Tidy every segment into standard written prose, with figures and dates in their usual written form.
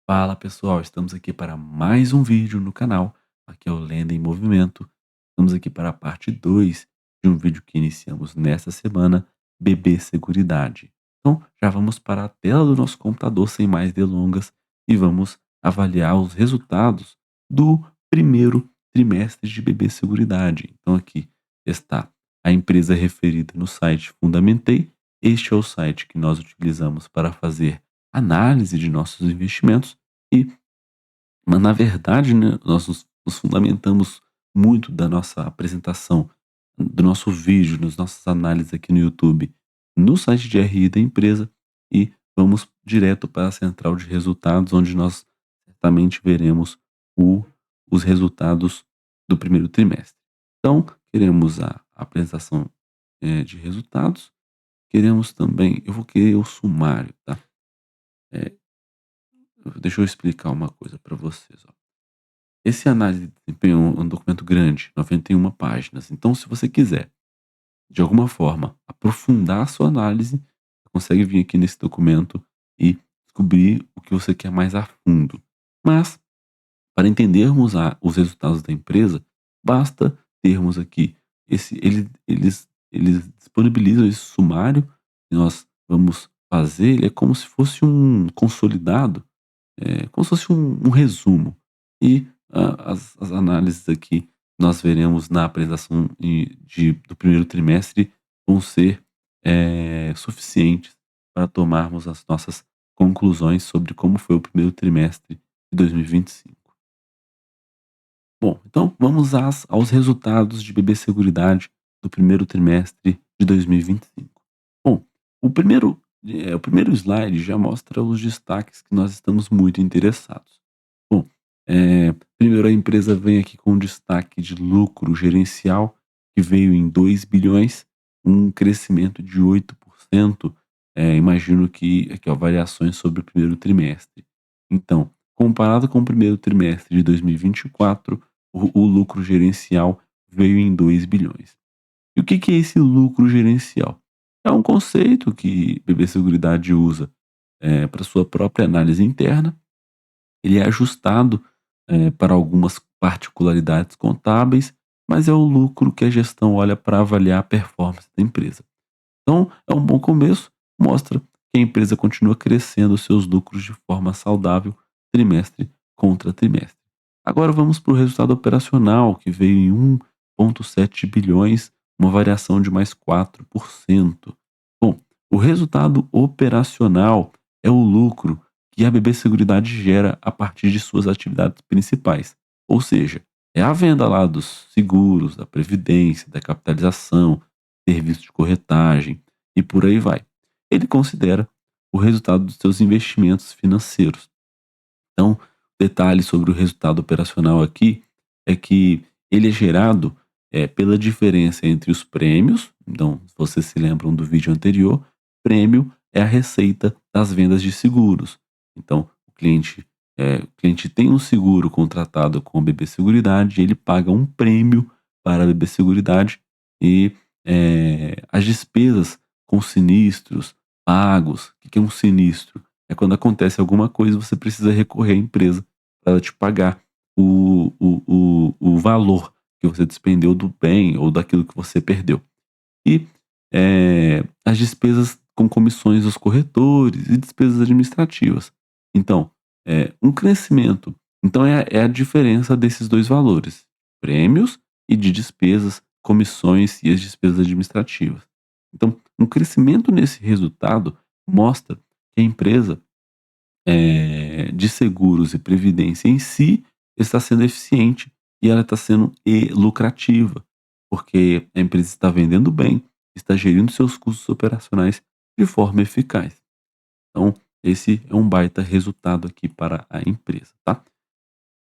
Fala pessoal, estamos aqui para mais um vídeo no canal. Aqui é o Lenda em Movimento. Estamos aqui para a parte 2 de um vídeo que iniciamos nesta semana, Bebê Seguridade. Então, já vamos para a tela do nosso computador sem mais delongas e vamos avaliar os resultados do primeiro trimestre de Bebê Seguridade. Então, aqui está a empresa referida no site Fundamentei. Este é o site que nós utilizamos para fazer análise de nossos investimentos e, mas na verdade, né, nós nos fundamentamos muito da nossa apresentação, do nosso vídeo, nas nossas análises aqui no YouTube, no site de RI da empresa e vamos direto para a central de resultados, onde nós certamente veremos o os resultados do primeiro trimestre. Então, queremos a apresentação, de resultados, queremos também eu vou querer o sumário, tá? Eh, Deixa eu explicar uma coisa para vocês, ó. Esse análise de desempenho é um documento grande, 91 páginas. Então, se você quiser, de alguma forma, aprofundar a sua análise, você consegue vir aqui nesse documento e descobrir o que você quer mais a fundo. Mas, para entendermos os resultados da empresa, basta termos aqui eles disponibilizam esse sumário que nós vamos fazer, ele é como se fosse um consolidado, como se fosse um resumo. E as análises aqui nós veremos na apresentação do primeiro trimestre vão ser suficientes para tomarmos as nossas conclusões sobre como foi o primeiro trimestre de 2025. Bom, então vamos aos resultados de Bebê Seguridade do primeiro trimestre de 2025. Bom, o primeiro slide já mostra os destaques que nós estamos muito interessados. Bom, primeiro a empresa vem aqui com um destaque de lucro gerencial que veio em 2 bilhões, um crescimento de 8%. Imagino que aqui ó, variações sobre o primeiro trimestre. Então, comparado com o primeiro trimestre de 2024, o lucro gerencial veio em 2 bilhões. E o que que é esse lucro gerencial? É um conceito que BB Seguridade usa para sua própria análise interna. Ele é ajustado para algumas particularidades contábeis, mas é o lucro que a gestão olha para avaliar a performance da empresa. Então, é um bom começo, mostra que a empresa continua crescendo seus lucros de forma saudável, trimestre contra trimestre. Agora vamos para o resultado operacional, que veio em 1,7 bilhões, uma variação de mais 4%. Bom, o resultado operacional é o lucro que a BB Seguridade gera a partir de suas atividades principais, ou seja, é a venda lá dos seguros, da previdência, da capitalização, serviço de corretagem e por aí vai. Ele considera o resultado dos seus investimentos financeiros. Então, detalhe sobre o resultado operacional aqui é que ele é gerado pela diferença entre os prêmios. Então, se vocês se lembram do vídeo anterior, prêmio é a receita das vendas de seguros. Então, o cliente tem um seguro contratado com a BB Seguridade, ele paga um prêmio para a BB Seguridade e as despesas com sinistros pagos. O que que é um sinistro? É quando acontece alguma coisa, você precisa recorrer à empresa para ela te pagar o valor que você despendeu do bem ou daquilo que você perdeu. E as despesas com comissões dos corretores e despesas administrativas. Então, um crescimento. Então, é a diferença desses dois valores: prêmios e de despesas, comissões e as despesas administrativas. Então, um crescimento nesse resultado mostra que a empresa de seguros e previdência em si está sendo eficiente e ela está sendo lucrativa, porque a empresa está vendendo bem, está gerindo seus custos operacionais de forma eficaz. Então, esse é um baita resultado aqui para a empresa, tá?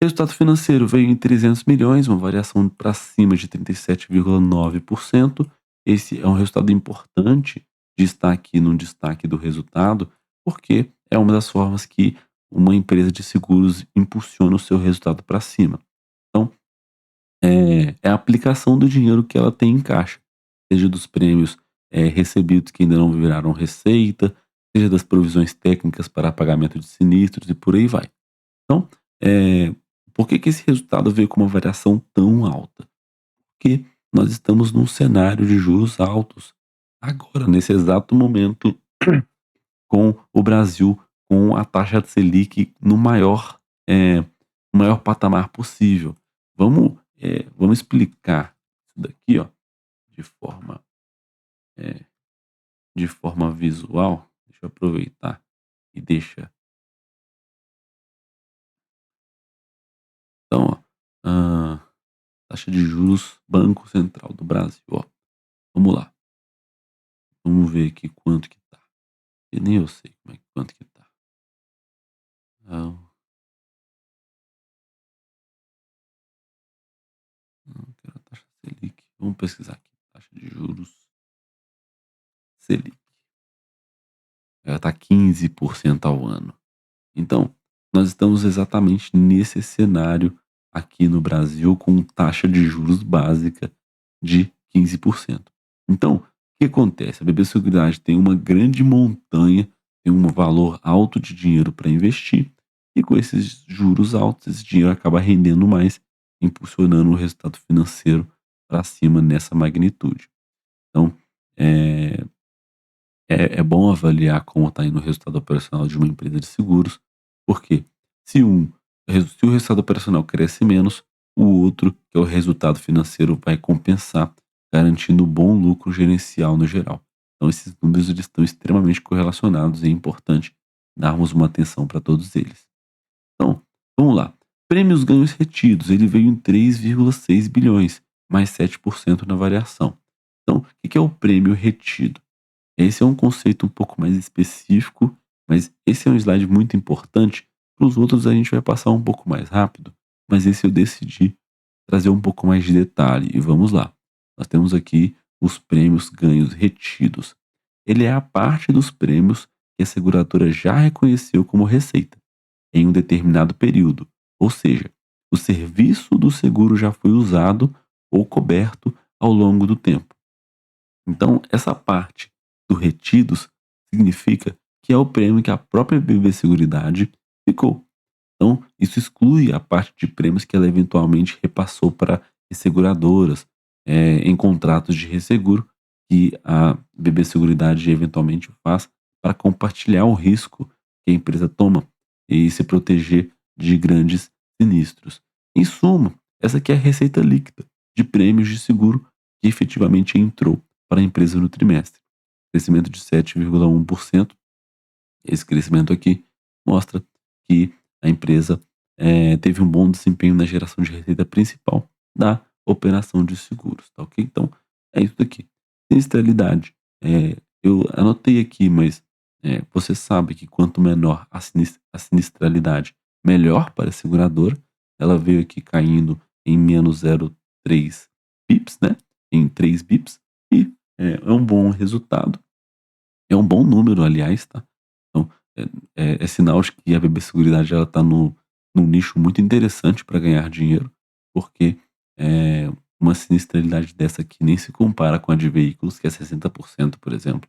Resultado financeiro veio em 300 milhões, uma variação para cima de 37,9%. Esse é um resultado importante de estar aqui no destaque do resultado, porque é uma das formas que uma empresa de seguros impulsiona o seu resultado para cima. Então, é a aplicação do dinheiro que ela tem em caixa, seja dos prêmios recebidos que ainda não viraram receita, seja das provisões técnicas para pagamento de sinistros e por aí vai. Então, eh, por que que esse resultado veio com uma variação tão alta? Porque nós estamos num cenário de juros altos, agora, nesse exato momento, com o Brasil com a taxa de Selic no maior patamar possível. Vamos explicar isso daqui, ó, de forma, eh, de forma visual. Deixa eu aproveitar e deixa então, ó, taxa de juros Banco Central do Brasil, ó. Vamos lá, vamos ver aqui quanto que tá, e nem eu sei como é quanto que tá. Hã, não quero a taxa Selic. Vamos pesquisar aqui, taxa de juros Selic. Ela tá 15% ao ano. Então, nós estamos exatamente nesse cenário aqui no Brasil com taxa de juros básica de 15%. Então, o que acontece? A BB Seguridade tem uma grande montanha, tem um valor alto de dinheiro para investir, e com esses juros altos, esse dinheiro acaba rendendo mais, impulsionando o resultado financeiro para cima nessa magnitude. Então, eh, é bom avaliar como está indo o resultado operacional de uma empresa de seguros, porque se se o resultado operacional cresce menos, o outro, que é o resultado financeiro, vai compensar, garantindo um bom lucro gerencial no geral. Então esses números eles estão extremamente correlacionados e é importante darmos uma atenção para todos eles. Então, vamos lá. Prêmios ganhos retidos, ele veio em 3,6 bilhões, mais 7% na variação. Então, o que que é o prêmio retido? Esse é um conceito um pouco mais específico, mas esse é um slide muito importante. Para os outros a gente vai passar um pouco mais rápido, mas esse eu decidi trazer um pouco mais de detalhe. E vamos lá. Nós temos aqui os prêmios ganhos retidos. Ele é a parte dos prêmios que a seguradora já reconheceu como receita em um determinado período, ou seja, o serviço do seguro já foi usado ou coberto ao longo do tempo. Então, essa parte do retidos significa que é o prêmio que a própria BB Seguridade ficou. Então, isso exclui a parte de prêmios que ela eventualmente repassou para resseguradoras, em contratos de resseguro, que a BB Seguridade eventualmente faz para compartilhar o risco que a empresa toma e se proteger de grandes sinistros. Em suma, essa aqui é a receita líquida de prêmios de seguro que efetivamente entrou para a empresa no trimestre. Crescimento de 7,1%. Esse crescimento aqui mostra que a empresa teve um bom desempenho na geração de receita principal da operação de seguros, tá ok? Então, é isso daqui. Sinistralidade, eu anotei aqui, mas você sabe que quanto menor a sinistralidade, melhor para a seguradora. Ela veio aqui caindo em menos 0,3 bips, né? Em 3 bips, e é um bom resultado. É um bom número, aliás, tá? Então, é sinal de que a BB Seguridade ela tá num nicho muito interessante para ganhar dinheiro, porque uma sinistralidade dessa aqui nem se compara com a de veículos, que é 60%, por exemplo,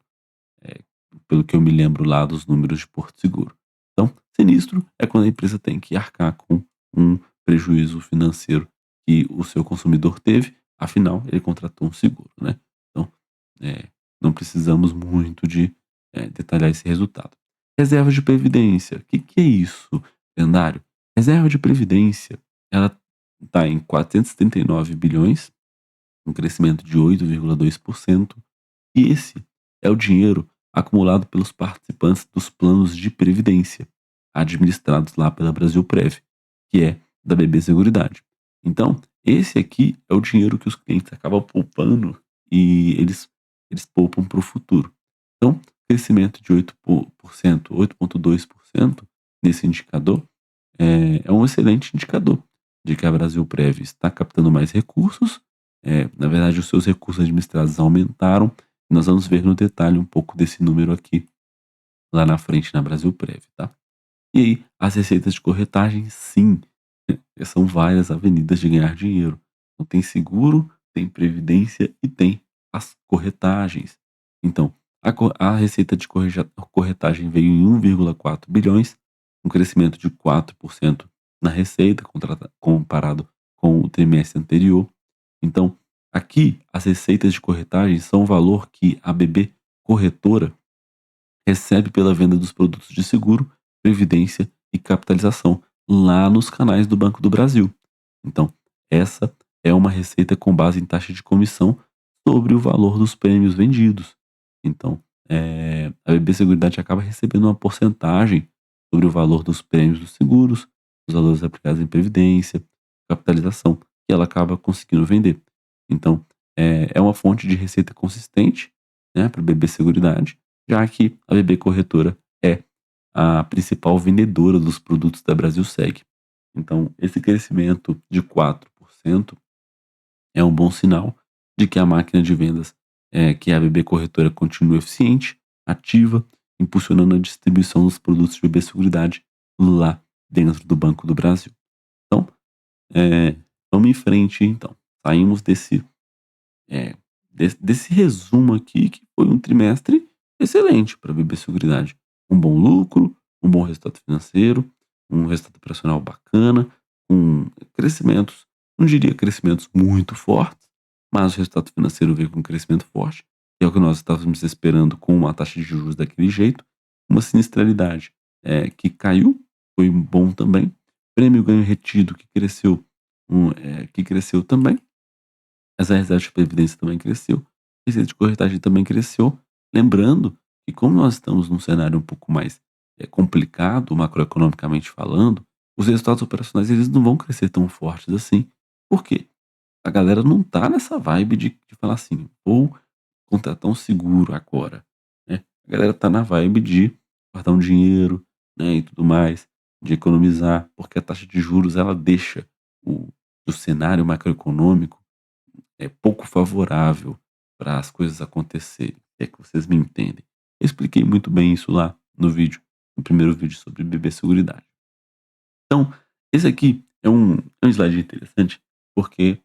eh, pelo que eu me lembro lá dos números de Porto Seguro. Então, sinistro é quando a empresa tem que arcar com um prejuízo financeiro que o seu consumidor teve, afinal, ele contratou um seguro, né? Então, eh, não precisamos muito de detalhar esse resultado. Reserva de previdência, o que que é isso, lendário? Reserva de previdência, ela está em 439 bilhões, um crescimento de 8,2%, e esse é o dinheiro acumulado pelos participantes dos planos de previdência, administrados lá pela Brasilprev, que é da BB Seguridade. Então, esse aqui é o dinheiro que os clientes acabam poupando e eles poupam para o futuro. Então, crescimento de 8%, 8,2% nesse indicador é um excelente indicador de que a Brasilprev está captando mais recursos. Na verdade, os seus recursos administrados aumentaram. Nós vamos ver no detalhe um pouco desse número aqui lá na frente na Brasilprev, tá? E aí, as receitas de corretagem, sim, são várias avenidas de ganhar dinheiro. Então, tem seguro, tem previdência e tem as corretagens. Então, a receita de corretagem veio em 1,4 bilhões, um crescimento de 4% na receita comparado com o trimestre anterior. Então, aqui as receitas de corretagem são o valor que a BB Corretora recebe pela venda dos produtos de seguro, previdência e capitalização lá nos canais do Banco do Brasil. Então, essa é uma receita com base em taxa de comissão sobre o valor dos prêmios vendidos. Então, a BB Seguridade acaba recebendo uma porcentagem sobre o valor dos prêmios dos seguros, os valores aplicados em previdência, capitalização, que ela acaba conseguindo vender. Então, é uma fonte de receita consistente, né, para a BB Seguridade, já que a BB Corretora é a principal vendedora dos produtos da Brasilseg. Então, esse crescimento de 4% é um bom sinal de que a máquina de vendas, que é a BB Corretora, continua eficiente, ativa, impulsionando a distribuição dos produtos de BB Seguridade lá dentro do Banco do Brasil. Então, vamos em frente então. Saímos eh, desse resumo aqui, que foi um trimestre excelente para a BB Seguridade. Um bom lucro, um bom resultado financeiro, um resultado operacional bacana, com crescimentos, não diria crescimentos muito fortes, mas o resultado financeiro veio com um crescimento forte, que é o que nós estávamos esperando com uma taxa de juros daquele jeito, uma sinistralidade que caiu, foi bom também, prêmio ganho retido que cresceu também, essa reserva de previdência também cresceu, a receita de corretagem também cresceu. Lembrando que, como nós estamos num cenário um pouco mais complicado, macroeconomicamente falando, os resultados operacionais eles não vão crescer tão fortes assim. Por quê? A galera não tá nessa vibe de falar assim, vou contratar um seguro agora, né? A galera tá na vibe de guardar um dinheiro, né, e tudo mais, de economizar, porque a taxa de juros ela deixa o, o cenário macroeconômico pouco favorável para as coisas acontecerem. É que vocês me entendem. Eu expliquei muito bem isso lá no vídeo, no primeiro vídeo sobre BB Seguridade. Então, esse aqui é um slide interessante porque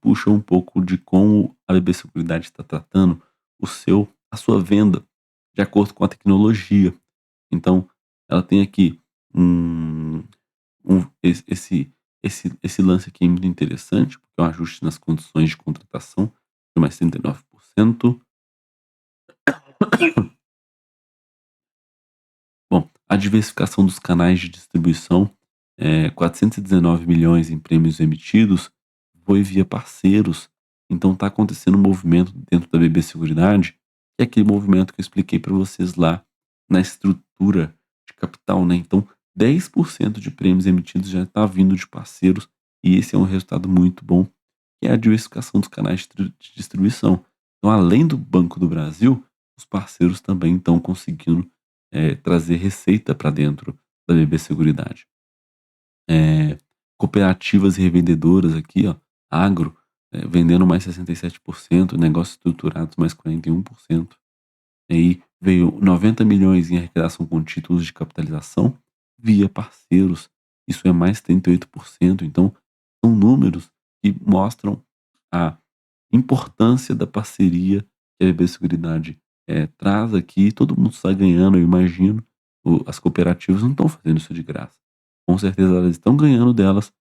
puxa um pouco de como a BB Seguridade está tratando a sua venda de acordo com a tecnologia. Então, ela tem aqui um, esse lance aqui é muito interessante, porque é um ajuste nas condições de contratação de mais 39%. Bom, a diversificação dos canais de distribuição, 419 milhões em prêmios emitidos, foi via parceiros. Então está acontecendo um movimento dentro da BB Seguridade, que é aquele movimento que eu expliquei para vocês lá na estrutura de capital, né? Então, 10% de prêmios emitidos já está vindo de parceiros, e esse é um resultado muito bom, que é a diversificação dos canais de distribuição. Então, além do Banco do Brasil, os parceiros também estão conseguindo trazer receita para dentro da BB Seguridade. Cooperativas e revendedoras aqui, ó, agro, vendendo mais 67%, negócios estruturados mais 41%. E aí veio 90 milhões em arrecadação com títulos de capitalização via parceiros, isso é mais 38%. Então, são números que mostram a importância da parceria que a BB Seguridade traz aqui. Todo mundo sai ganhando, eu imagino. As cooperativas não estão fazendo isso de graça. Com certeza elas estão ganhando delas.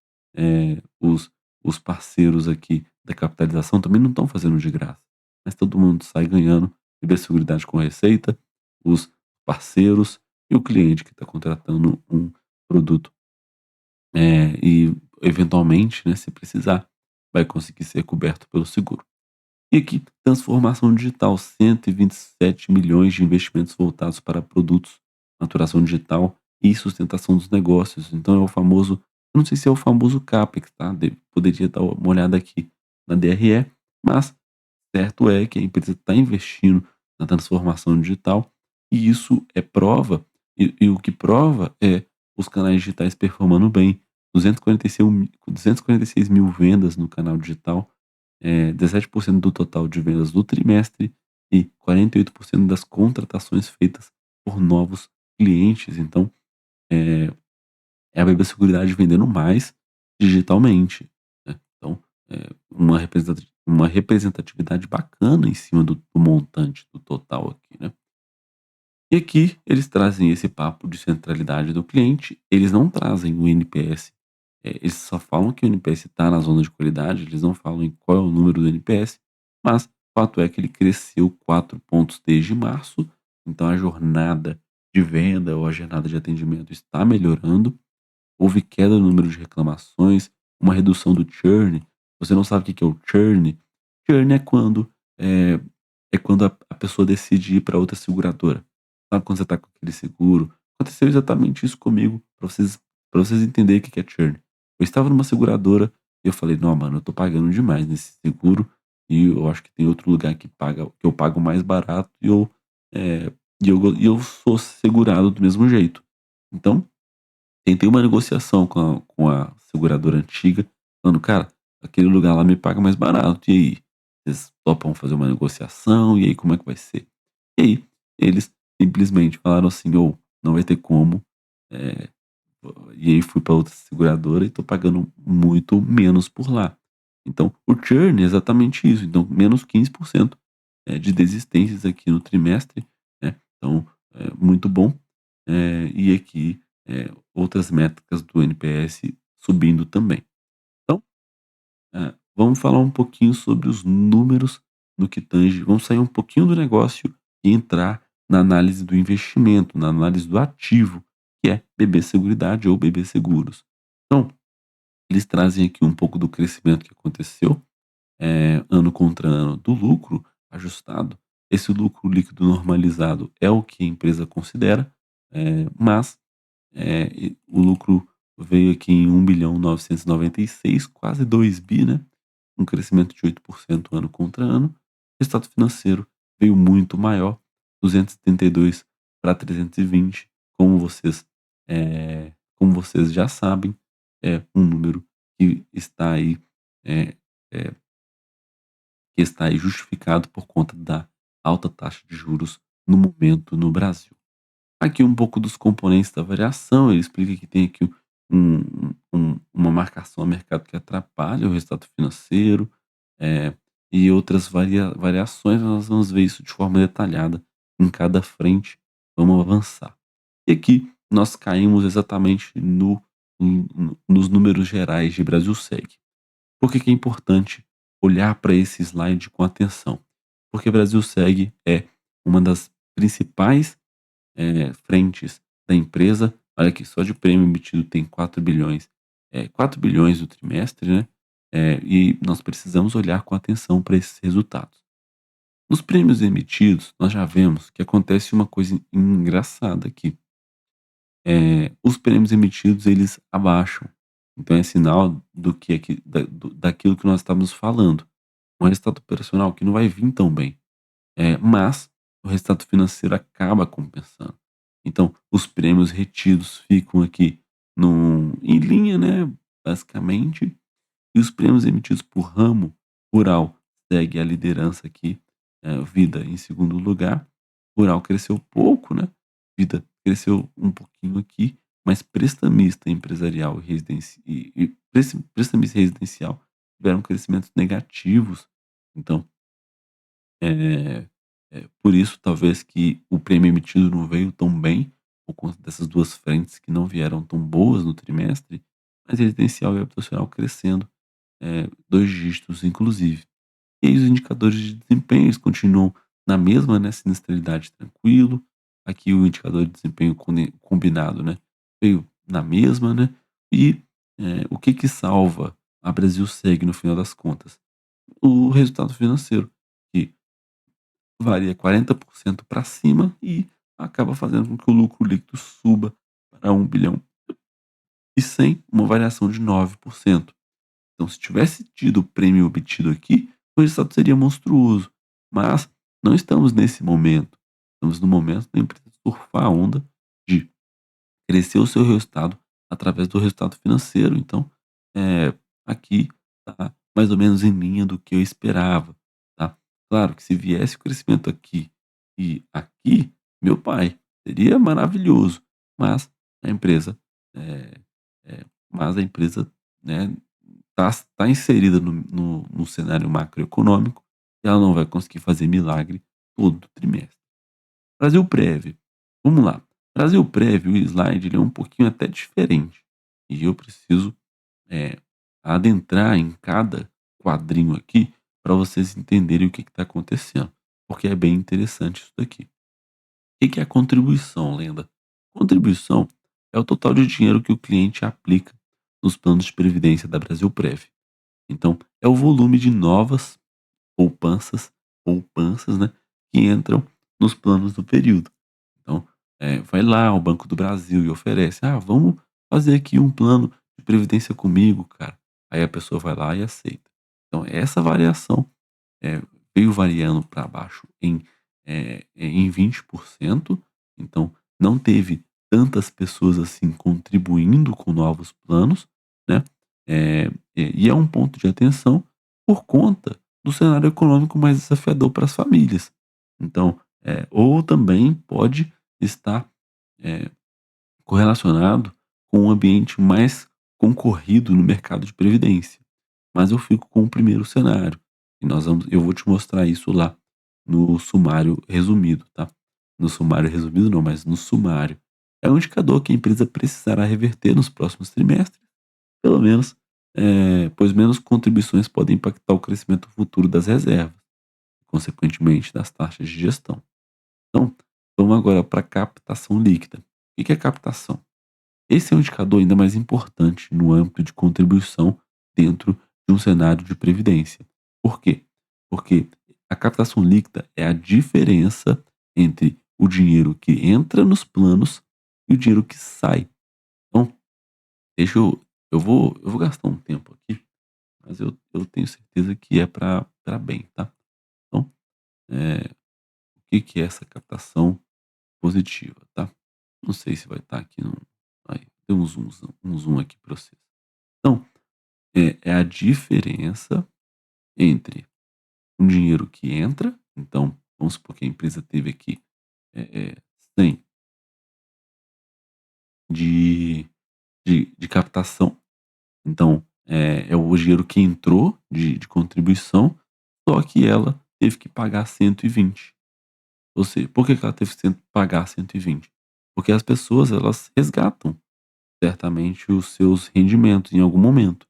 Os parceiros aqui da capitalização também não estão fazendo de graça. Mas todo mundo sai ganhando. BB Seguridade com receita, os parceiros e o cliente que está contratando um produto. E eventualmente, né, se precisar, vai conseguir ser coberto pelo seguro. E aqui, transformação digital, 127 milhões de investimentos voltados para produtos, maturação digital e sustentação dos negócios. Então é o famoso, eu não sei se é o famoso CAPEX, tá? Poderia dar uma olhada aqui na DRE, mas certo é que a empresa está investindo na transformação digital e isso é prova, e o que prova é os canais digitais performando bem. 246 mil vendas no canal digital, 17% do total de vendas do trimestre e 48% das contratações feitas por novos clientes. Então, é, é a BB Seguridade vendendo mais digitalmente, né? Então, uma representatividade bacana em cima do montante do total aqui, né? E aqui eles trazem esse papo de centralidade do cliente, eles não trazem o NPS, eles só falam que o NPS está na zona de qualidade, eles não falam em qual é o número do NPS, mas o fato é que ele cresceu 4 pontos desde março, então a jornada de venda ou a jornada de atendimento está melhorando. Houve queda no número de reclamações, uma redução do churn. Você não sabe o que que é o churn? Churn eh, é quando a pessoa decide ir para outra seguradora. Sabe quando você está com aquele seguro? Aconteceu exatamente isso comigo, para vocês entenderem o que que é churn. Eu estava numa seguradora e eu falei: "Não, mano, eu tô pagando demais nesse seguro e eu acho que tem outro lugar que eu pago mais barato eh, e eu sou segurado do mesmo jeito". Então tentei uma negociação com a seguradora antiga, falando: "Cara, aquele lugar lá me paga mais barato, e aí? Vocês topam fazer uma negociação? E aí, como é que vai ser?". E aí, eles simplesmente falaram assim: "Ô, não vai ter como", eh, e aí fui para outra seguradora e tô pagando muito menos por lá. Então, o churn é exatamente isso, então menos 15%, de desistências aqui no trimestre, né, então, muito bom. E aqui, outras métricas do NPS subindo também. Então, vamos falar um pouquinho sobre os números no que tange, vamos sair um pouquinho do negócio e entrar na análise do investimento, na análise do ativo, que é BB Seguridade ou BB Seguros. Então, eles trazem aqui um pouco do crescimento que aconteceu, ano contra ano do lucro ajustado. Esse lucro líquido normalizado é o que a empresa considera, mas e o lucro veio aqui em 1.996.000.000, quase 2 bi, né, um crescimento de 8% ano contra ano. O resultado financeiro veio muito maior, 232 para 320, como vocês já sabem, é um número que está aí, eh eh, que está aí justificado por conta da alta taxa de juros no momento no Brasil. Aqui um pouco dos componentes da variação, ele explica que tem aqui uma marcação a mercado que atrapalha o resultado financeiro, eh, e outras variações, nós vamos ver isso de forma detalhada em cada frente. Vamos avançar. E aqui nós caímos exatamente nos números gerais de Brasilseg. Por que que é importante olhar para esse slide com atenção? Porque Brasilseg é uma das principais frentes da empresa. Olha aqui, só de prêmio emitido tem 4 bilhões, 4 bilhões no trimestre, né? E nós precisamos olhar com atenção para esses resultados. Nos prêmios emitidos, nós já vemos que acontece uma coisa engraçada aqui. Os prêmios emitidos, eles abaixam. Então é sinal daquilo que nós estamos falando. Um resultado operacional que não vai vir tão bem. Mas o resultado financeiro acaba compensando. Então, os prêmios retidos ficam aqui em linha, né, basicamente, e os prêmios emitidos por ramo rural segue a liderança aqui, Vida em segundo lugar. Rural cresceu pouco, né, Vida cresceu um pouquinho aqui, mas prestamista empresarial e prestamista residencial tiveram crescimentos negativos. Então, é, por isso, talvez que o prêmio emitido não veio tão bem, por conta dessas 2 frentes que não vieram tão boas no trimestre, mas residencial e habitacional crescendo, 2 dígitos inclusive. E aí os indicadores de desempenho, eles continuam na mesma, né, sinistralidade tranquilo. Aqui o indicador de desempenho combinado, né, veio na mesma, né. E, o que que salva a Brasilseg no final das contas? O resultado financeiro, que varia 40% para cima e acaba fazendo com que o lucro líquido suba para 1.100.000.000, uma variação de 9%. Então, se tivesse tido o prêmio obtido aqui, o resultado seria monstruoso. Mas não estamos nesse momento. Estamos no momento da empresa surfar a onda de crescer o seu resultado através do resultado financeiro. Então, aqui está mais ou menos em linha do que eu esperava, tá. Claro que se viesse o crescimento aqui e aqui, meu pai, seria maravilhoso, mas a empresa, eh mas a empresa, né, tá inserida no cenário macroeconômico e ela não vai conseguir fazer milagre todo trimestre. Brasilprev. Vamos lá. Brasil Prévio, o slide ele é um pouquinho até diferente. E eu preciso eh, adentrar em cada quadrinho aqui para vocês entenderem o que está acontecendo, porque é bem interessante isso daqui. O que é a contribuição, Lenda? Contribuição é o total de dinheiro que o cliente aplica nos planos de previdência da Brasil Prev. Então, é o volume de novas poupanças, né, que entram nos planos do período. Então, vai lá ao Banco do Brasil e oferece: "Ah, vamos fazer aqui um plano de previdência comigo, cara". Aí a pessoa vai lá e aceita. Então essa variação, veio variando para baixo em 20%, então não teve tantas pessoas assim contribuindo com novos planos, né, e é um ponto de atenção por conta do cenário econômico mais desafiador para as famílias. Então, ou também pode estar, eh, correlacionado com um ambiente mais concorrido no mercado de previdência. Mas eu fico com o primeiro cenário, e eu vou te mostrar isso lá no sumário resumido, tá. No sumário resumido não, mas no sumário. É um indicador que a empresa precisará reverter nos próximos trimestres, pelo menos, pois menos contribuições podem impactar o crescimento futuro das reservas, consequentemente das taxas de gestão. Então, vamos agora para a captação líquida. O que é captação? Esse é um indicador ainda mais importante no âmbito de contribuição dentro de um cenário de previdência. Por quê? Porque a captação líquida é a diferença entre o dinheiro que entra nos planos e o dinheiro que sai. Então, deixa eu vou gastar um tempo aqui, mas eu tenho certeza que é para bem, tá? Então, o que que é essa captação positiva, tá? Não sei se vai estar aqui no. Aí, deu um zoom aqui para vocês. Então, é a diferença entre um dinheiro que entra, então, vamos supor que a empresa teve aqui 100 de, de captação, então é o dinheiro que entrou de contribuição, só que ela teve que pagar 120. Ou seja, por que que ela teve que pagar 120? Porque as pessoas elas resgatam certamente os seus rendimentos em algum momento.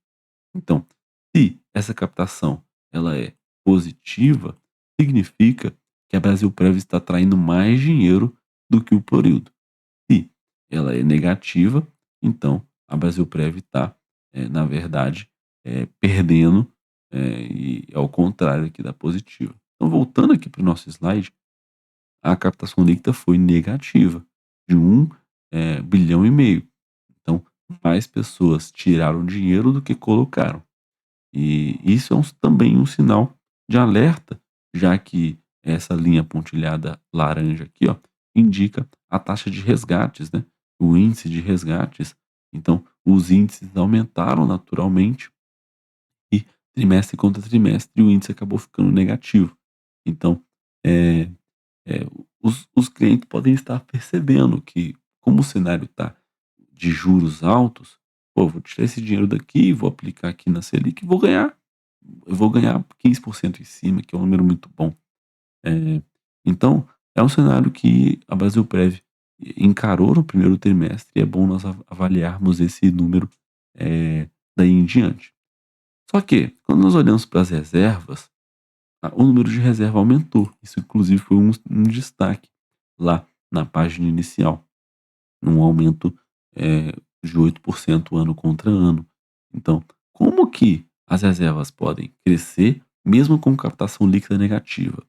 Então, se essa captação ela é positiva, significa que a Brasilprev está atraindo mais dinheiro do que o período. Se ela é negativa, então a Brasilprev está, na verdade, perdendo, e ao contrário aqui da positiva. Então, voltando aqui para o nosso slide, a captação líquida foi negativa, de 1,5 bilhão. Então, mais pessoas tiraram dinheiro do que colocaram. E isso é também um sinal de alerta, já que essa linha pontilhada laranja aqui, ó, indica a taxa de resgates, né? O índice de resgates. Então, os índices aumentaram naturalmente e trimestre contra trimestre o índice acabou ficando negativo. Então, é, os clientes podem estar percebendo que, como o cenário está de juros altos, pô, vou tirar esse dinheiro daqui, vou aplicar aqui na Selic e eu vou ganhar 15% em cima, que é um número muito bom. Eh, então, é um cenário que a Brasilprev encarou no primeiro trimestre e é bom nós avaliarmos esse número, daí em diante. Só que, quando nós olhamos para as reservas, o número de reserva aumentou. Isso inclusive foi um destaque lá na página inicial, num aumento, de 8% ano contra ano. Então, como que as reservas podem crescer mesmo com captação líquida negativa?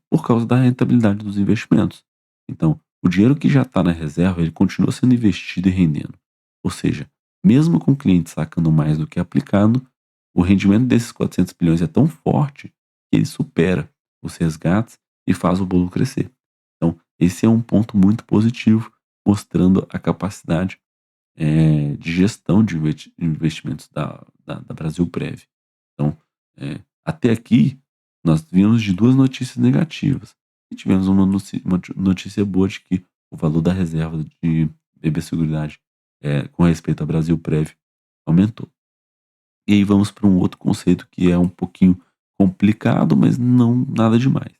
Por causa da rentabilidade dos investimentos. Então, o dinheiro que já está na reserva, ele continua sendo investido e rendendo. Ou seja, mesmo com o cliente sacando mais do que aplicado, o rendimento desses 400 bilhões é tão forte que ele supera os resgates e faz o bolo crescer. Então, esse é um ponto muito positivo, mostrando a capacidade de gestão de investimentos da Brasilprev. Então, até aqui, nós vimos de duas notícias negativas. E tivemos uma notícia boa de que o valor da reserva de BB Seguridade, com respeito à Brasilprev, aumentou. E aí vamos para um outro conceito que é um pouquinho complicado, mas não nada demais.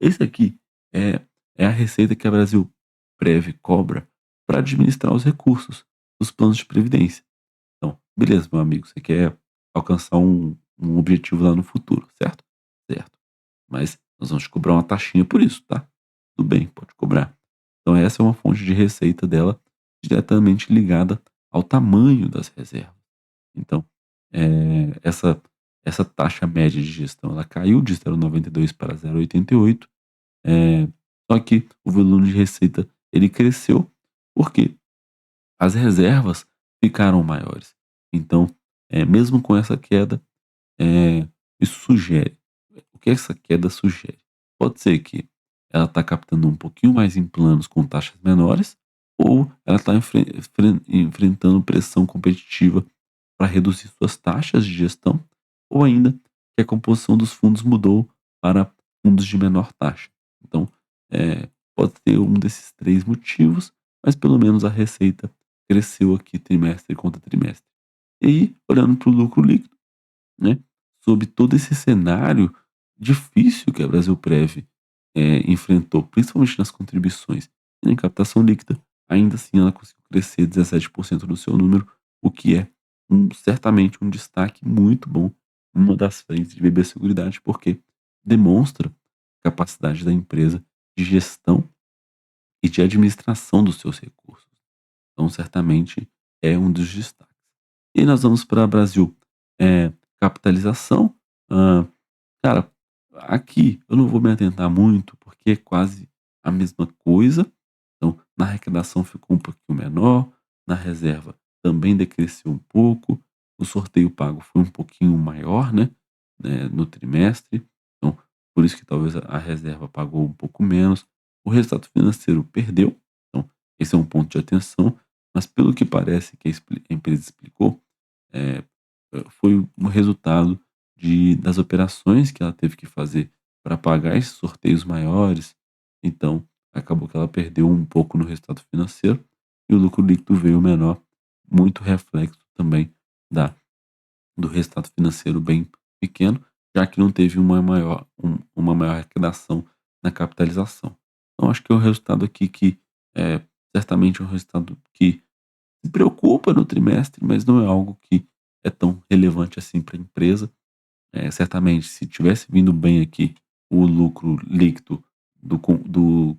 Esse aqui é, é a receita que a Brasil Prev cobra para administrar os recursos dos planos de previdência. Então, beleza, meu amigo, você quer alcançar um objetivo lá no futuro, certo? Certo. Mas nós vamos te cobrar uma taxinha por isso, tá? Tudo bem, pode cobrar. Então, essa é uma fonte de receita dela diretamente ligada ao tamanho das reservas. Então, essa taxa média de gestão ela caiu de 0,92 para 0,88. Só que o volume de receita ele cresceu porque as reservas ficaram maiores. Então, mesmo com essa queda, isso sugere. O que essa queda sugere? Pode ser que ela está captando um pouquinho mais em planos com taxas menores, ou ela está enfrentando pressão competitiva para reduzir suas taxas de gestão, ou ainda que a composição dos fundos mudou para fundos de menor taxa. Então, pode ter um desses três motivos, mas pelo menos a receita cresceu aqui trimestre contra trimestre. E aí, olhando para o lucro líquido, né, sob todo esse cenário difícil que a Brasilprev enfrentou, principalmente nas contribuições e em captação líquida, ainda assim ela conseguiu crescer 17% no seu número, o que é certamente um destaque muito bom numa das frentes de BB Seguridade, porque demonstra a capacidade da empresa de gestão e de administração dos seus recursos. Então, certamente é um dos destaques. E nós vamos para Brasil capitalização. Ah, cara, aqui eu não vou me atentar muito, porque é quase a mesma coisa. Então, na arrecadação ficou um pouquinho menor, na reserva também decresceu um pouco, o sorteio pago foi um pouquinho maior, no trimestre. Então, por isso que talvez a reserva pagou um pouco menos. O resultado financeiro perdeu, então esse é um ponto de atenção, mas pelo que parece que a empresa explicou, eh, foi um resultado das operações que ela teve que fazer para pagar esses sorteios maiores. Então, acabou que ela perdeu um pouco no resultado financeiro e o lucro líquido veio menor, muito reflexo também da do resultado financeiro bem pequeno, já que não teve uma maior arrecadação na capitalização. Então, acho que é um resultado aqui que certamente é um resultado que se preocupa no trimestre, mas não é algo que é tão relevante assim para a empresa. Certamente, se tivesse vindo bem aqui, o lucro líquido do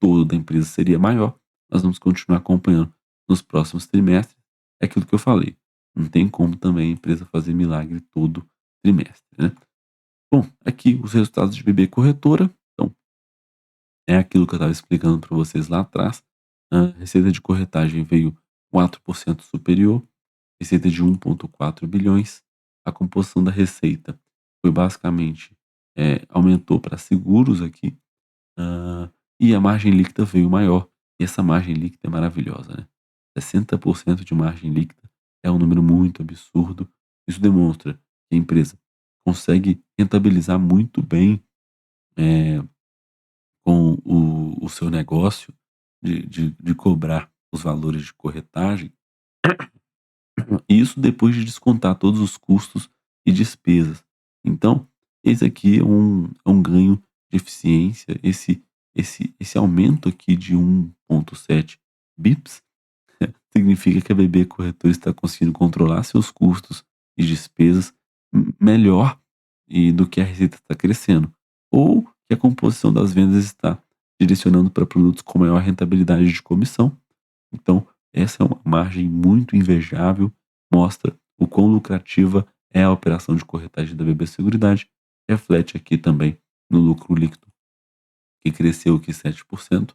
todo da empresa seria maior. Nós vamos continuar acompanhando nos próximos trimestres. É aquilo que eu falei. Não tem como também a empresa fazer milagre todo trimestre, né? Bom, aqui os resultados de BB Corretora. Então, é aquilo que eu estava explicando para vocês lá atrás. A receita de corretagem veio 4% superior, receita de 1,4 bilhões. A composição da receita foi basicamente, aumentou para seguros aqui, e a margem líquida veio maior. E essa margem líquida é maravilhosa, né? 60% de margem líquida é um número muito absurdo. Isso demonstra que a empresa consegue rentabilizar muito bem eh, com o seu negócio de cobrar os valores de corretagem, e isso depois de descontar todos os custos e despesas. Então, esse aqui é um ganho de eficiência, esse aumento aqui de 1,7 bips significa que a BB Corretora está conseguindo controlar seus custos e despesas melhor e do que a receita está crescendo, ou que a composição das vendas está direcionando para produtos com maior rentabilidade de comissão. Então, essa é uma margem muito invejável, mostra o quão lucrativa é a operação de corretagem da BB Seguridade, reflete aqui também no lucro líquido, que cresceu aqui 7%,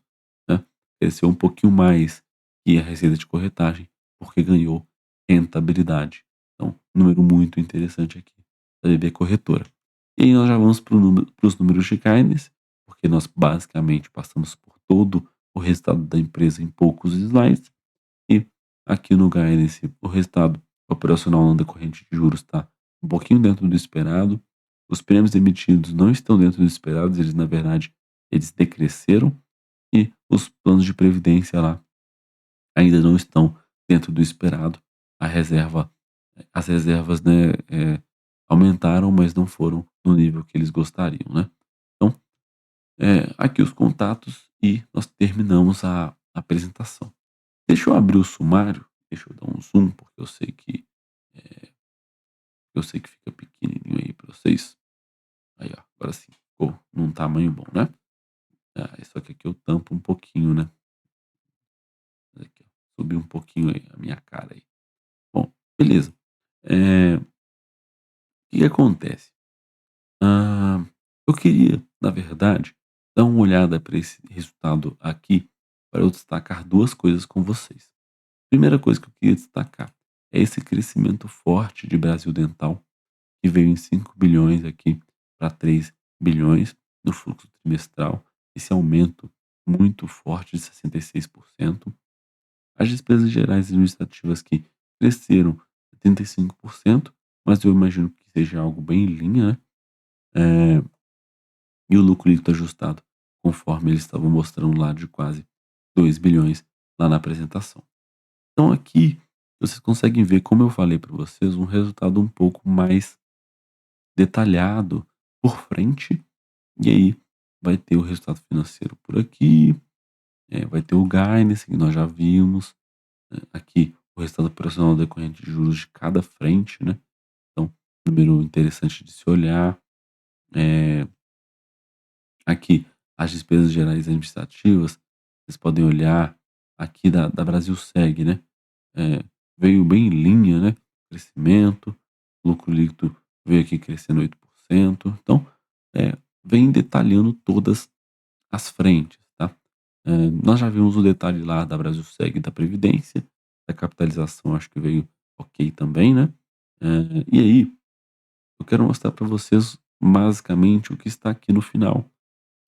né? Cresceu um pouquinho mais que a receita de corretagem, porque ganhou rentabilidade. Então, número muito interessante aqui da BB Corretora. E aí nós já vamos para os números de guidance, porque nós basicamente passamos por todo o resultado da empresa em poucos slides. E aqui no guidance, o resultado operacional não decorrente de juros está um pouquinho dentro do esperado. Os prêmios emitidos não estão dentro dos esperados, eles na verdade eles decresceram, e os planos de previdência lá ainda não estão dentro do esperado. A reserva, as reservas, né, aumentaram, mas não foram no nível que eles gostariam, né? Então, aqui os contatos e nós terminamos a apresentação. Deixa eu abrir o sumário, deixa eu dar um zoom, porque eu sei que fica pequenininho aí para vocês. Aí, ó, agora sim, ficou num tamanho bom, né? Ah, só que aqui eu tampo um pouquinho, né? Aqui, ó, subi um pouquinho aí a minha cara aí. Bom, beleza. O que que acontece? Ah, eu queria, na verdade, dar uma olhada para esse resultado aqui, para eu destacar duas coisas com vocês. Primeira coisa que eu queria destacar é esse crescimento forte de Brasil Dental, que veio em 5 bilhões aqui para 3 bilhões no fluxo trimestral. Esse aumento muito forte de 66%. As despesas gerais administrativas que cresceram 75%, mas eu imagino que seja algo bem em linha, né? Eh, e o lucro líquido ajustado, conforme eles estavam mostrando lá, de quase 2 bilhões lá na apresentação. Então aqui vocês conseguem ver, como eu falei para vocês, um resultado um pouco mais detalhado por frente, e aí vai ter o resultado financeiro por aqui, vai ter o guidance que nós já vimos, aqui o resultado operacional decorrente de juros de cada frente, né? Então, número interessante de se olhar. Eh, Aqui, as despesas gerais administrativas, vocês podem olhar aqui da Brasilseg, né, veio bem em linha, né, crescimento, lucro líquido veio aqui crescendo 8%. Então, vem detalhando todas as frentes, tá. Nós já vimos o detalhe lá da Brasilseg e da previdência, da capitalização acho que veio ok também, né. E aí, eu quero mostrar para vocês basicamente o que está aqui no final,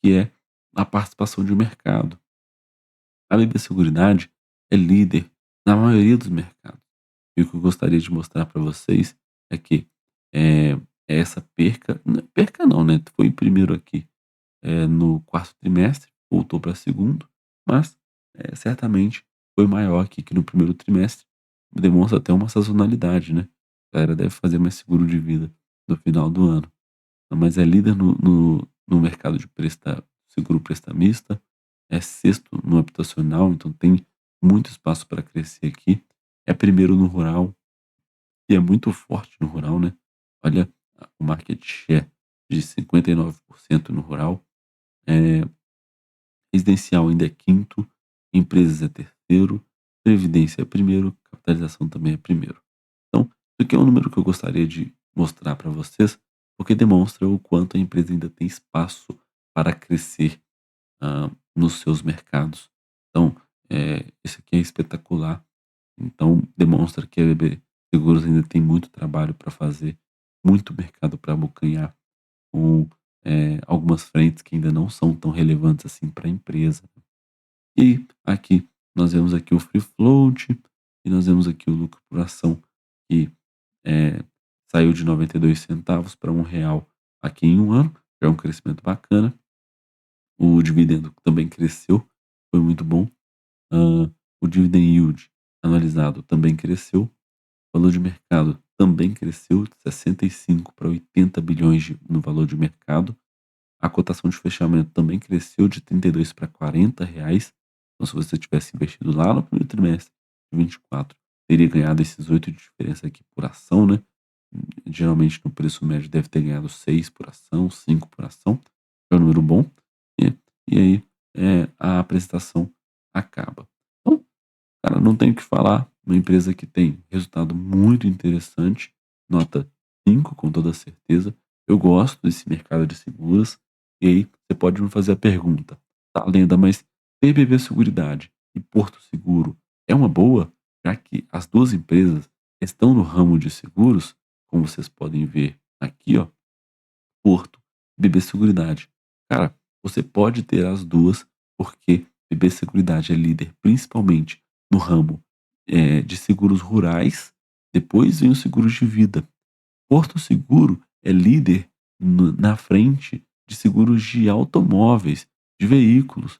que é a participação de mercado. A BB Seguridade é líder na maioria dos mercados. E o que eu gostaria de mostrar para vocês é que é essa perca não, né? Foi primeiro aqui no quarto trimestre, voltou para segundo, mas certamente foi maior aqui que no primeiro trimestre. Demonstra até uma sazonalidade, né? A galera deve fazer mais seguro de vida no final do ano. Mas é líder no mercado de seguro prestamista, é sexto no habitacional, então tem muito espaço para crescer aqui. É primeiro no rural, e é muito forte no rural, né? Olha o market share de 59% no rural. É, residencial ainda é quinto, empresas é terceiro, previdência é primeiro, capitalização também é primeiro. Então, isso aqui é um número que eu gostaria de mostrar para vocês, porque demonstra o quanto a empresa ainda tem espaço para crescer nos seus mercados. Então, isso aqui é espetacular. Então, demonstra que a BB Seguros ainda tem muito trabalho para fazer, muito mercado para abocanhar, com algumas frentes que ainda não são tão relevantes assim para a empresa. E aqui nós vemos aqui o free float, e nós vemos aqui o lucro por ação, que eh, saiu de 92 centavos para R$ 1 aqui em um ano, já é um crescimento bacana. O dividendo também cresceu, foi muito bom. O dividend yield anualizado também cresceu. O valor de mercado também cresceu de 65 para 80 bilhões no valor de mercado. A cotação de fechamento também cresceu de 32 para R$ 40. Então, se você tivesse investido lá no primeiro trimestre de 24, teria ganhado esses 8 de diferença aqui por ação, né? Geralmente no preço médio deve ter ganhado 6 por ação, 5 por ação, que é um número bom. E, e aí a apresentação acaba. Então, cara, não tenho o que falar. Uma empresa que tem resultado muito interessante, nota 5 com toda certeza. Eu gosto desse mercado de seguros. E aí você pode me fazer a pergunta: tá, Lenda, mas PBB Seguridade e Porto Seguro é uma boa? Já que as duas empresas estão no ramo de seguros, como vocês podem ver aqui, ó, Porto, BB Seguridade. Cara, você pode ter as duas, porque BB Seguridade é líder principalmente no ramo de seguros rurais, depois vem os seguros de vida. Porto Seguro é líder na frente de seguros de automóveis, de veículos,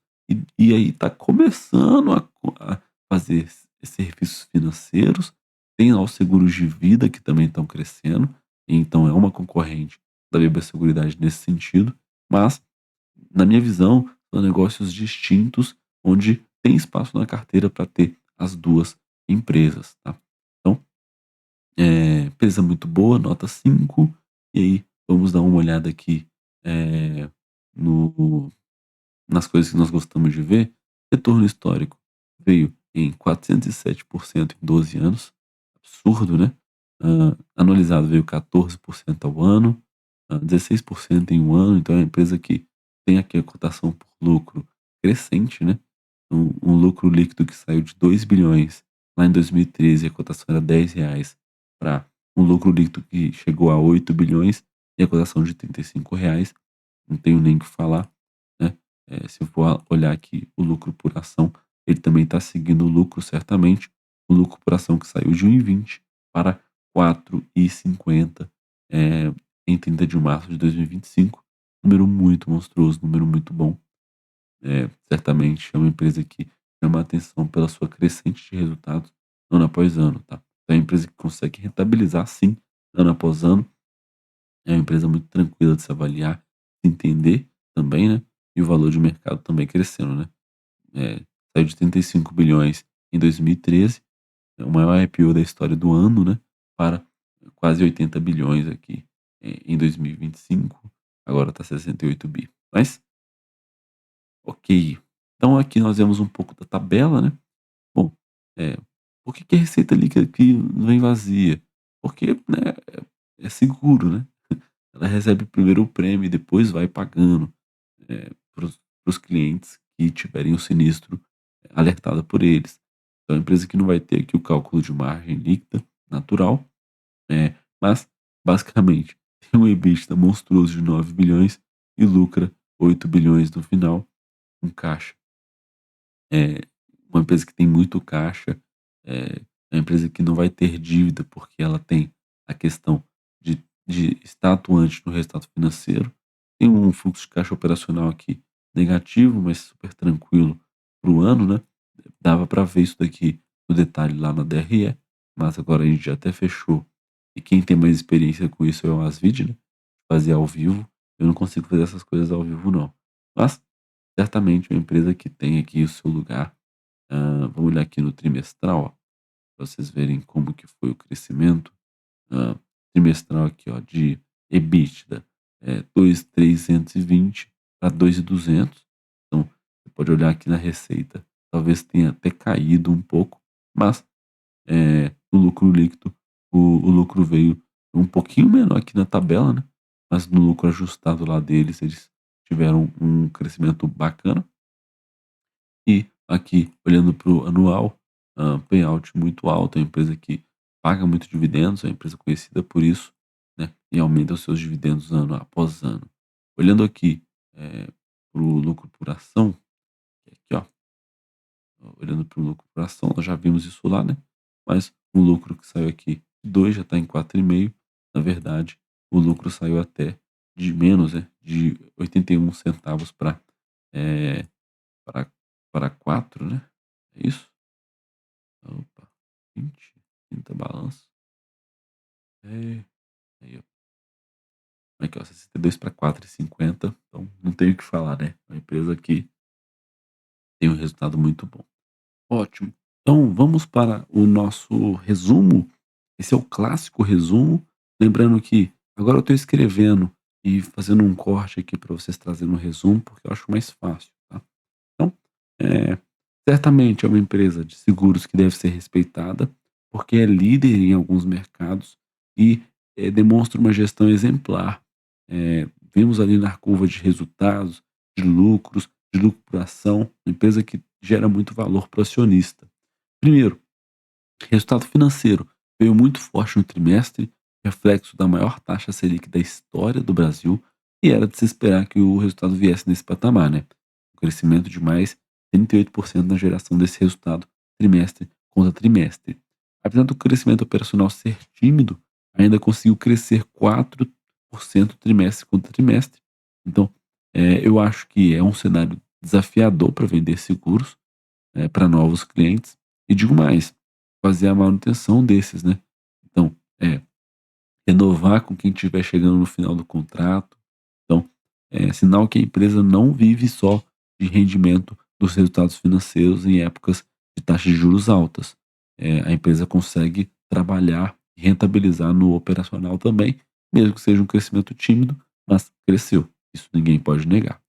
e aí está começando a fazer serviços financeiros. Tem lá os seguros de vida que também estão crescendo, então é uma concorrente da BB Seguridade nesse sentido, mas na minha visão, são negócios distintos, onde tem espaço na carteira para ter as 2 empresas, tá. Então, empresa muito boa, nota 5. E aí vamos dar uma olhada aqui, no nas coisas que nós gostamos de ver. Retorno histórico veio em 407% em 12 anos, absurdo, né. Anualizado veio 14% ao ano, 16% em um ano. Então é uma empresa que tem aqui a cotação por lucro crescente, né. Um lucro líquido que saiu de 2 bilhões lá em 2013, a cotação era R$ 10, para um lucro líquido que chegou a 8 bilhões e a cotação de R$ 35. Não tenho nem o que falar, né. Se eu for olhar aqui o lucro por ação, ele também está seguindo o lucro, certamente. O lucro por ação que saiu de 1,20 para 4,50, em 30 de março de 2025. Número muito monstruoso, número muito bom. Certamente é uma empresa que chama a atenção pela sua crescente de resultados ano após ano, tá. É uma empresa que consegue rentabilizar, sim, ano após ano. É uma empresa muito tranquila de se avaliar, de entender também, né, e o valor de mercado também crescendo, né. Saiu de 35 bilhões em 2013, é o maior IPO da história do ano, né, para quase 80 bilhões aqui, em 2025. Agora está 68 bi. Mas, ok. Então aqui nós vemos um pouco da tabela, né. Bom, por que que a receita líquida aqui vem vazia? Porque, né, é seguro, né. Ela recebe primeiro o prêmio e depois vai pagando, para os clientes que tiverem o sinistro alertado por eles. Então é uma empresa que não vai ter aqui o cálculo de margem líquida natural, mas basicamente tem um EBITDA monstruoso de 9 bilhões e lucra 8 bilhões no final, com caixa. É uma empresa que tem muito caixa, é uma empresa que não vai ter dívida, porque ela tem a questão de estar atuante no resultado financeiro. Tem um fluxo de caixa operacional aqui negativo, mas super tranquilo para o ano, né. Dava para ver isso daqui no detalhe lá na DRE, mas agora a gente já até fechou. E quem tem mais experiência com isso é o Asvid, né, fazer ao vivo. Eu não consigo fazer essas coisas ao vivo não. Mas, certamente é uma empresa que tem aqui o seu lugar. Vamos olhar aqui no trimestral, ó, pra vocês verem como que foi o crescimento, trimestral aqui, ó, de EBITDA, 2.320 para 2.200. Então, você pode olhar aqui na receita, talvez tenha até caído um pouco, mas, no lucro líquido, o lucro veio um pouquinho menor aqui na tabela, né, mas no lucro ajustado lá deles, eles tiveram um crescimento bacana. E aqui, olhando para o anual, payout muito alto. É uma empresa que paga muito dividendos, é uma empresa conhecida por isso, né, e aumenta os seus dividendos ano após ano. Olhando aqui, para o lucro por ação, aqui ó, olhando para o lucro por ação, nós já vimos isso lá, né, mas o lucro que saiu aqui, 2 já está em 4,5. Na verdade, o lucro saiu até de menos, né, de 81 centavos para, para 4, né, é isso? Opa, 20, 30 balanço. É, aí, ó. Aqui, ó, 62 para 4,50. Então, não tenho o que falar, né? Uma empresa que tem um resultado muito bom. Ótimo. Então, vamos para o nosso resumo. Esse é o clássico resumo. Lembrando que agora eu estou escrevendo e fazendo um corte aqui para vocês trazendo um resumo, porque eu acho mais fácil, tá? Então, eh, certamente é uma empresa de seguros que deve ser respeitada, porque é líder em alguns mercados e, demonstra uma gestão exemplar. Vemos ali na curva de resultados, de lucros, de lucro por ação, uma empresa que gera muito valor para o acionista. Primeiro, resultado financeiro veio muito forte no trimestre, reflexo da maior taxa Selic da história do Brasil, e era de se esperar que o resultado viesse nesse patamar, né? Um crescimento de mais 38% na geração desse resultado trimestre contra trimestre. Apesar do crescimento operacional ser tímido, ainda conseguiu crescer 4% trimestre contra trimestre. Então, eu acho que é um cenário desafiador para vender seguros, para novos clientes. E digo mais, fazer a manutenção desses, né. Então, renovar com quem estiver chegando no final do contrato. Então, é sinal que a empresa não vive só de rendimento dos resultados financeiros em épocas de taxas de juros altas. A empresa consegue trabalhar e rentabilizar no operacional também, mesmo que seja um crescimento tímido, mas cresceu. Isso ninguém pode negar.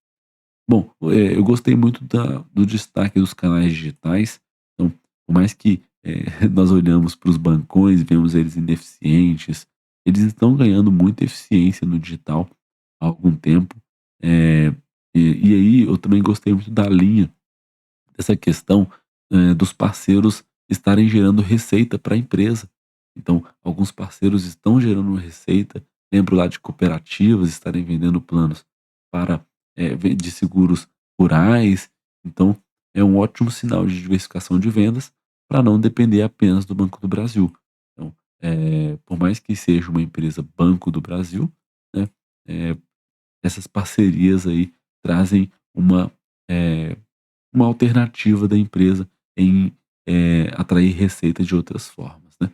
Bom, eu gostei muito do destaque dos canais digitais. Então, por mais que nós olhamos para os bancões, vemos eles ineficientes, eles estão ganhando muita eficiência no digital há algum tempo. Eh, e aí eu também gostei muito da linha dessa questão, dos parceiros estarem gerando receita para a empresa. Então, alguns parceiros estão gerando receita. Lembro lá de cooperativas estarem vendendo planos para, de seguros rurais. Então, é um ótimo sinal de diversificação de vendas para não depender apenas do Banco do Brasil. Então, por mais que seja uma empresa Banco do Brasil, né, eh, essas parcerias aí trazem eh, uma alternativa da empresa em, atrair receita de outras formas, né.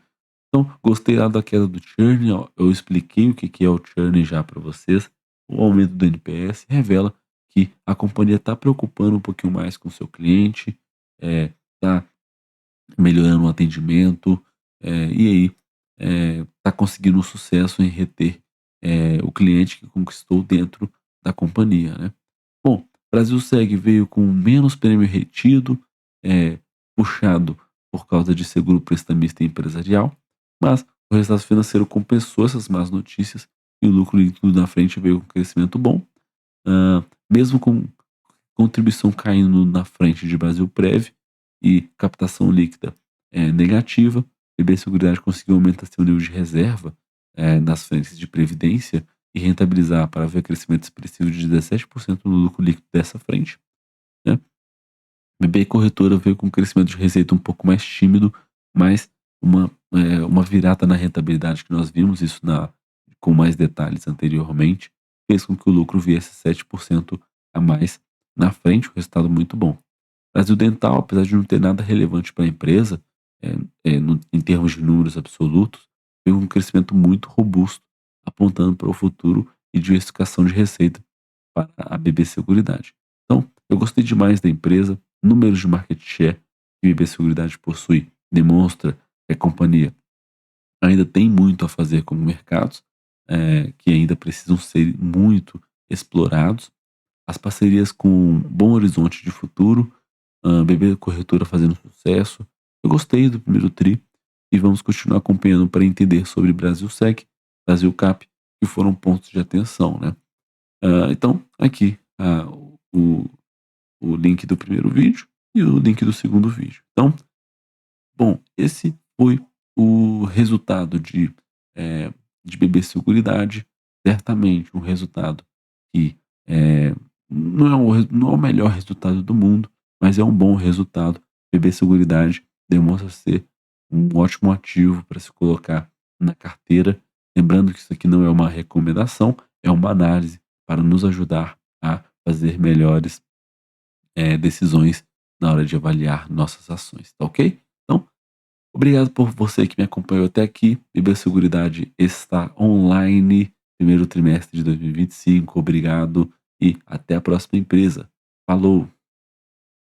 Então, gostei lá da queda do churn, ó, eu expliquei o que que é o churn já para vocês. O aumento do NPS revela que a companhia está preocupando um pouquinho mais com o seu cliente, está melhorando o atendimento, e aí, está conseguindo um sucesso em reter, o cliente que conquistou dentro da companhia, né. Bom, Brasil Segue veio com menos prêmio retido, puxado por causa de seguro prestamista empresarial, mas o resultado financeiro compensou essas más notícias e o lucro líquido na frente veio com crescimento bom. Mesmo com contribuição caindo na frente de Brasilprev e captação líquida negativa, BB Seguridade conseguiu aumentar seu nível de reserva nas frentes de previdência e rentabilizar para ver crescimento expressivo de 17% no lucro líquido dessa frente, né. BB Corretora veio com um crescimento de receita um pouco mais tímido, mas uma virada na rentabilidade que nós vimos isso com mais detalhes anteriormente, fez com que o lucro viesse 7% a mais na frente, um resultado muito bom. Brasil Dental, apesar de não ter nada relevante para a empresa, em termos de números absolutos, teve um crescimento muito robusto, apontando para o futuro e diversificação de receita para a BB Seguridade. Então, eu gostei demais da empresa, números de market share que a BB Seguridade possui demonstra que a companhia ainda tem muito a fazer com mercados, que ainda precisam ser muito explorados. As parcerias com bom horizonte de futuro, BB Corretora fazendo sucesso. Eu gostei do primeiro tri e vamos continuar acompanhando para entender sobre Brasil Sec, Brasil Cap, que foram pontos de atenção, né. Então, aqui o, o link do primeiro vídeo e o link do segundo vídeo. Então, bom, esse foi o resultado de BB Seguridade. Certamente um resultado que não é o melhor resultado do mundo, mas é um bom resultado. BB Seguridade demonstra ser um ótimo ativo para se colocar na carteira. Lembrando que isso aqui não é uma recomendação, é uma análise para nos ajudar a fazer melhores decisões na hora de avaliar nossas ações, tá ok? Então, obrigado por você que me acompanhou até aqui. Ciberseguridade está online, primeiro trimestre de 2025. Obrigado e até a próxima empresa. Falou!